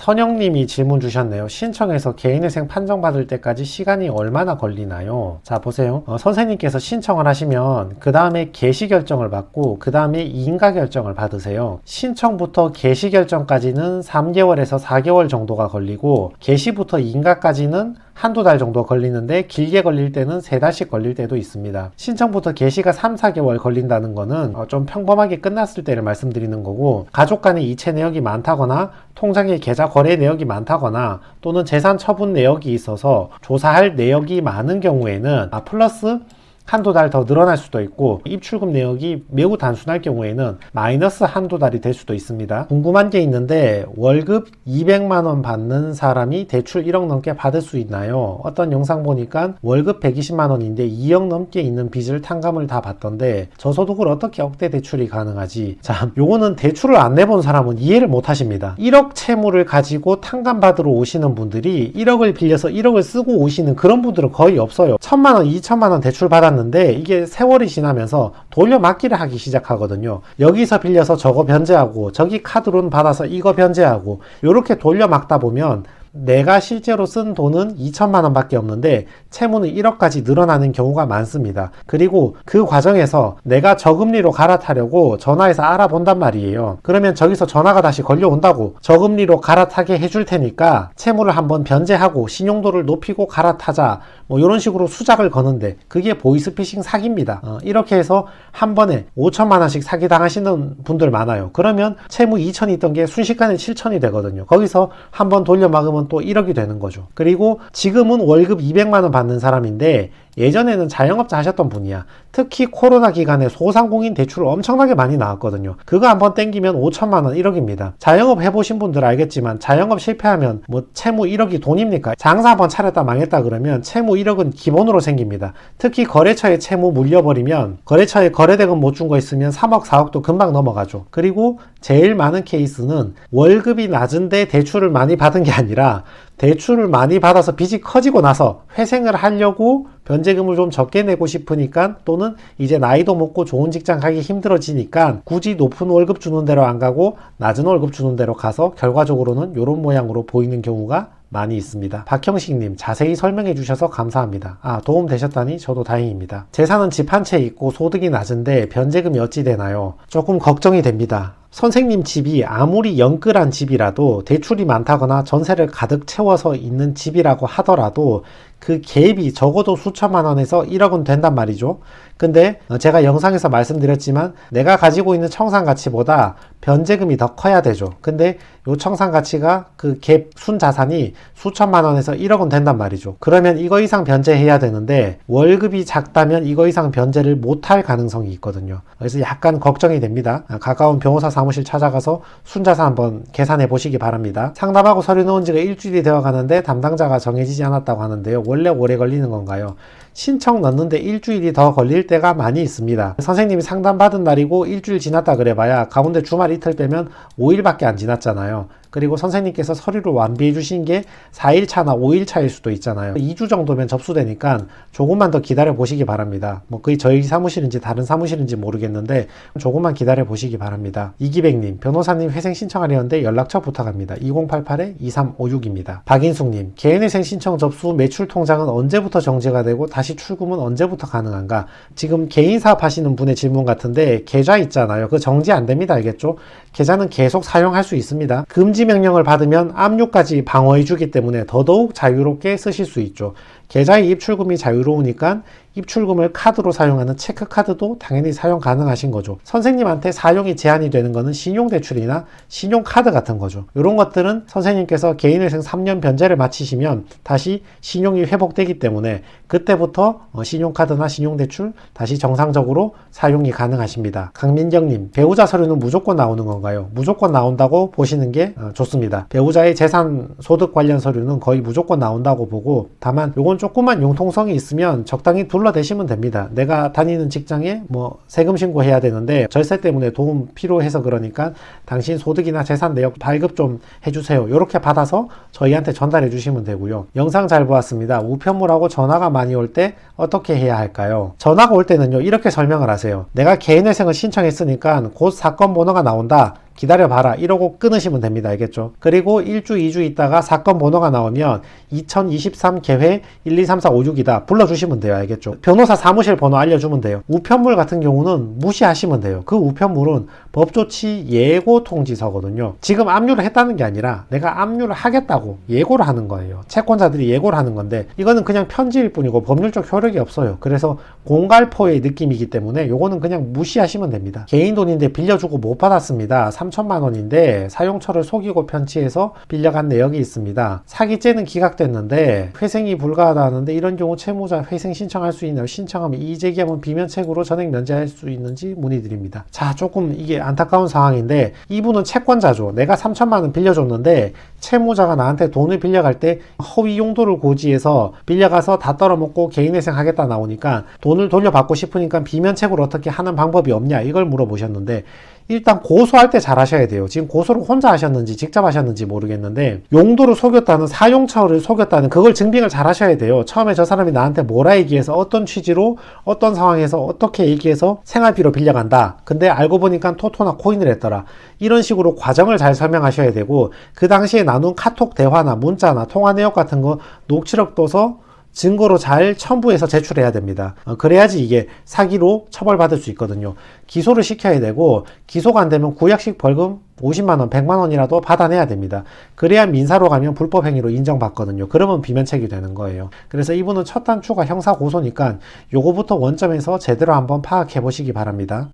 선영님이 질문 주셨네요. 신청해서 개인회생 판정받을 때까지 시간이 얼마나 걸리나요? 자, 보세요. 선생님께서 신청을 하시면 그 다음에 개시 결정을 받고 그 다음에 인가 결정을 받으세요. 신청부터 개시 결정까지는 3개월에서 4개월 정도가 걸리고 개시부터 인가까지는 한두 달 정도 걸리는데 길게 걸릴 때는 3달씩 걸릴 때도 있습니다. 신청부터 개시가 3, 4개월 걸린다는 거는 좀 평범하게 끝났을 때를 말씀드리는 거고, 가족 간의 이체 내역이 많다거나 통장에 계좌 거래 내역이 많다거나 또는 재산 처분 내역이 있어서 조사할 내역이 많은 경우에는 플러스 한두 달 더 늘어날 수도 있고, 입출금 내역이 매우 단순할 경우에는 마이너스 한두 달이 될 수도 있습니다. 궁금한 게 있는데, 월급 200만원 받는 사람이 대출 1억 넘게 받을 수 있나요? 어떤 영상 보니까 월급 120만원인데 2억 넘게 있는 빚을 탕감을 다 받던데, 저소득을 어떻게 억대 대출이 가능하지? 자, 요거는 대출을 안 내본 사람은 이해를 못 하십니다. 1억 채무를 가지고 탕감 받으러 오시는 분들이 1억을 빌려서 1억을 쓰고 오시는 그런 분들은 거의 없어요. 1000만원, 2000만원 대출 받았는데 이게 세월이 지나면서 돌려막기를 하기 시작하거든요. 여기서 빌려서 저거 변제하고, 저기 카드론 받아서 이거 변제하고, 이렇게 돌려막다 보면 내가 실제로 쓴 돈은 2천만원 밖에 없는데 채무는 1억까지 늘어나는 경우가 많습니다. 그리고 그 과정에서 내가 저금리로 갈아타려고 전화해서 알아본단 말이에요. 그러면 저기서 전화가 다시 걸려온다고, 저금리로 갈아타게 해줄 테니까 채무를 한번 변제하고 신용도를 높이고 갈아타자, 뭐 이런 식으로 수작을 거는데, 그게 보이스피싱 사기입니다. 이렇게 해서 한 번에 5천만원씩 사기 당하시는 분들 많아요. 그러면 채무 2천이 있던 게 순식간에 7천이 되거든요. 거기서 한번 돌려막으면 또 1억이 되는 거죠. 그리고 지금은 월급 200만원 받는 사람인데 예전에는 자영업자 하셨던 분이야. 특히 코로나 기간에 소상공인 대출 엄청나게 많이 나왔거든요. 그거 한번 땡기면 5천만원, 1억입니다. 자영업 해보신 분들 알겠지만 자영업 실패하면 뭐 채무 1억이 돈입니까? 장사 한번 차렸다 망했다 그러면 채무 1억은 기본으로 생깁니다. 특히 거래처에 채무 물려버리면, 거래처에 거래대금 못 준 거 있으면 3억, 4억도 금방 넘어가죠. 그리고 제일 많은 케이스는 월급이 낮은데 대출을 많이 받은 게 아니라 대출을 많이 받아서 빚이 커지고 나서 회생을 하려고 변제금을 좀 적게 내고 싶으니까, 또는 이제 나이도 먹고 좋은 직장 가기 힘들어지니까 굳이 높은 월급 주는 대로 안 가고 낮은 월급 주는 대로 가서 결과적으로는 이런 모양으로 보이는 경우가 많이 있습니다. 박형식님, 자세히 설명해 주셔서 감사합니다. 도움 되셨다니 저도 다행입니다. 재산은 집 한 채 있고 소득이 낮은데 변제금이 어찌 되나요? 조금 걱정이 됩니다. 선생님 집이 아무리 영끌한 집이라도, 대출이 많다거나 전세를 가득 채워서 있는 집이라고 하더라도 그 갭이 적어도 수천만 원에서 1억은 된단 말이죠. 근데 제가 영상에서 말씀드렸지만 내가 가지고 있는 청산 가치보다 변제금이 더 커야 되죠. 근데 요 청산 가치가 그 갭 순자산이 수천만 원에서 1억은 된단 말이죠. 그러면 이거 이상 변제해야 되는데 월급이 작다면 이거 이상 변제를 못할 가능성이 있거든요. 그래서 약간 걱정이 됩니다. 가까운 변호사 사무실 찾아가서 순자산 한번 계산해 보시기 바랍니다. 상담하고 서류 넣은 지가 일주일이 되어 가는데 담당자가 정해지지 않았다고 하는데요. 원래 오래 걸리는 건가요? 신청 넣는데 일주일이 더 걸릴 때가 많이 있습니다. 선생님이 상담받은 날이고 일주일 지났다 그래봐야 가운데 주말 이틀 빼면 5일밖에 안 지났잖아요. 그리고 선생님께서 서류를 완비해 주신 게 4일 차나 5일 차일 수도 있잖아요. 2주 정도면 접수되니까 조금만 더 기다려 보시기 바랍니다. 뭐 그게 저희 사무실인지 다른 사무실인지 모르겠는데 조금만 기다려 보시기 바랍니다. 이기백님, 변호사님 회생 신청하려는데 연락처 부탁합니다. 2088-2356입니다. 박인숙님, 개인회생 신청 접수 매출 통장은 언제부터 정지가 되고 다시 출금은 언제부터 가능한가? 지금 개인 사업 하시는 분의 질문 같은데, 계좌 있잖아요. 그거 정지 안 됩니다. 알겠죠? 계좌는 계속 사용할 수 있습니다. 금지 명령을 받으면 압류까지 방어해 주기 때문에 더더욱 자유롭게 쓰실 수 있죠. 계좌의 입출금이 자유로우니까 입출금을 카드로 사용하는 체크카드도 당연히 사용 가능하신 거죠. 선생님한테 사용이 제한이 되는 거는 신용대출이나 신용카드 같은 거죠. 이런 것들은 선생님께서 개인회생 3년 변제를 마치시면 다시 신용이 회복되기 때문에 그때부터 신용카드나 신용대출 다시 정상적으로 사용이 가능하십니다. 강민경님, 배우자 서류는 무조건 나오는 건가요? 무조건 나온다고 보시는 게 좋습니다. 배우자의 재산 소득 관련 서류는 거의 무조건 나온다고 보고, 다만 요건 조금만 융통성이 있으면 적당히 둘러대시면 됩니다. 내가 다니는 직장에 뭐 세금 신고해야 되는데 절세 때문에 도움 필요해서 그러니까 당신 소득이나 재산 내역 발급 좀 해주세요. 이렇게 받아서 저희한테 전달해 주시면 되고요. 영상 잘 보았습니다. 우편물하고 전화가 많이 올 때 어떻게 해야 할까요? 전화가 올 때는요, 이렇게 설명을 하세요. 내가 개인회생을 신청했으니까 곧 사건 번호가 나온다. 기다려봐라 이러고 끊으시면 됩니다. 알겠죠? 그리고 1주 2주 있다가 사건 번호가 나오면 2023 개회 1, 2, 3, 4, 5, 6이다 불러주시면 돼요. 알겠죠? 변호사 사무실 번호 알려주면 돼요. 우편물 같은 경우는 무시하시면 돼요. 그 우편물은 법조치 예고 통지서거든요. 지금 압류를 했다는 게 아니라 내가 압류를 하겠다고 예고를 하는 거예요. 채권자들이 예고를 하는 건데 이거는 그냥 편지일 뿐이고 법률적 효력이 없어요. 그래서 공갈포의 느낌이기 때문에 요거는 그냥 무시하시면 됩니다. 개인 돈인데 빌려주고 못 받았습니다. 3천만 원인데 사용처를 속이고 편취해서 빌려간 내역이 있습니다. 사기죄는 기각됐는데 회생이 불가하다는데 이런 경우 채무자 회생 신청할 수 있나요? 신청하면 이의제기하면 비면책으로 전액 면제할 수 있는지 문의드립니다. 자, 조금 이게 안타까운 상황인데 이분은 채권자죠. 내가 3천만 원 빌려줬는데 채무자가 나한테 돈을 빌려갈 때 허위 용도를 고지해서 빌려가서 다 떨어먹고 개인회생 하겠다 나오니까 돈을 돌려받고 싶으니까 비면책으로 어떻게 하는 방법이 없냐 이걸 물어보셨는데 일단 고소할 때 잘 하셔야 돼요. 지금 고소를 혼자 하셨는지 직접 하셨는지 모르겠는데 용도를 속였다는 사용처를 속였다는 그걸 증빙을 잘 하셔야 돼요. 처음에 저 사람이 나한테 뭐라 얘기해서 어떤 취지로 어떤 상황에서 어떻게 얘기해서 생활비로 빌려간다. 근데 알고 보니까 토토나 코인을 했더라. 이런 식으로 과정을 잘 설명하셔야 되고 그 당시에 나눈 카톡 대화나 문자나 통화 내역 같은 거 녹취록 둬서 증거로 잘 첨부해서 제출해야 됩니다. 그래야지 이게 사기로 처벌받을 수 있거든요. 기소를 시켜야 되고 기소가 안 되면 구약식 벌금 50만원, 100만원이라도 받아내야 됩니다. 그래야 민사로 가면 불법행위로 인정받거든요. 그러면 비면책이 되는 거예요. 그래서 이분은 첫 단추가 형사고소니까 요거부터 원점에서 제대로 한번 파악해 보시기 바랍니다.